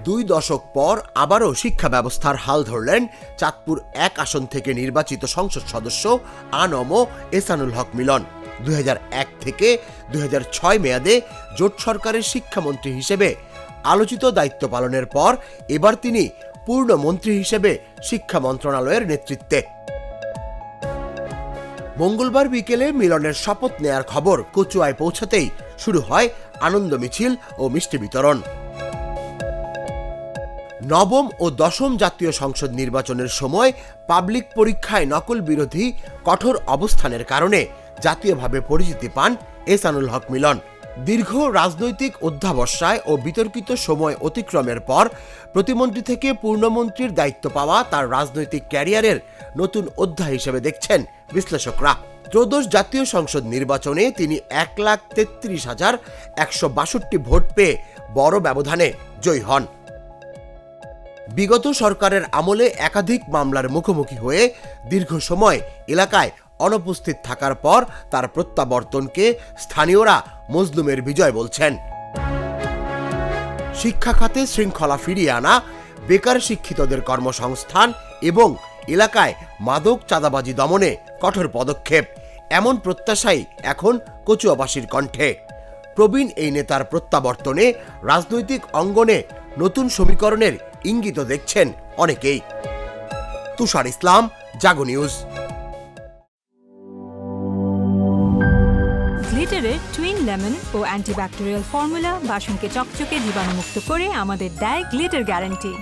2 দশক পর আবারও শিক্ষা ব্যবস্থার হাল ধরলেন চাঁদপুর 1 আসন থেকে নির্বাচিত সংসদ সদস্য আনম এহসানুল হক মিলন। 2001 থেকে 2006 মেয়াদে জোট সরকারের শিক্ষামন্ত্রী হিসেবে আলোচিত দায়িত্ব পালনের পর এবার তিনি পূর্ণ মন্ত্রী হিসেবে শিক্ষা মন্ত্রণালয়ের নেতৃত্বে। মঙ্গলবার বিকেলে মিলনের শপথ নেয়ার খবর কচুয়ায় পৌঁছাতেই শুরু হয় আনন্দ মিছিল ও মিষ্টি বিতরণ। নবম ও দশম জাতীয় সংসদ নির্বাচনের সময় পাবলিক পরীক্ষায় নকল বিরোধী কঠোর অবস্থানের কারণে জাতীয়ভাবে পরিচিতি পান এহসানুল হক মিলন। দীর্ঘ রাজনৈতিক অধ্যাবসায় ও বিতর্কিত সময় অতিক্রমের পর প্রতিমন্ত্রী থেকে পূর্ণমন্ত্রীর দায়িত্ব পাওয়া তার রাজনৈতিক ক্যারিয়ারের নতুন অধ্যায় হিসেবে দেখছেন বিশ্লেষকরা। ত্রয়োদশ জাতীয় সংসদ নির্বাচনে তিনি 1,33,162 ভোট পেয়ে বড় ব্যবধানে জয়ী হন। বিগত সরকারের আমলে একাধিক মামলার মুখোমুখি হয়ে দীর্ঘ সময় এলাকায় অনুপস্থিত থাকার পর তার প্রত্যাবর্তনকে স্থানীয়রা মজলুমের বিজয় বলছেন। শিক্ষা খাতে শৃঙ্খলা ফিরিয়ে আনা, বেকার শিক্ষিতদের কর্মসংস্থান এবং এলাকায় মাদক চাঁদাবাজি দমনে কঠোর পদক্ষেপ, এমন প্রত্যাশাই এখন কচুয়াবাসীর কণ্ঠে। প্রবীণ এই নেতার প্রত্যাবর্তনে রাজনৈতিক অঙ্গনে নতুন সমীকরণের ইঙ্গিত দেখছেন অনেকেই। তুষার ইসলাম, জাগো নিউজ। গ্লিটারের টুইন লেমন ও অ্যান্টিব্যাকটেরিয়াল ফর্মুলা বাসনকে চকচকে জীবাণুমুক্ত করে আমাদের দেয় গ্লিটার গ্যারান্টি।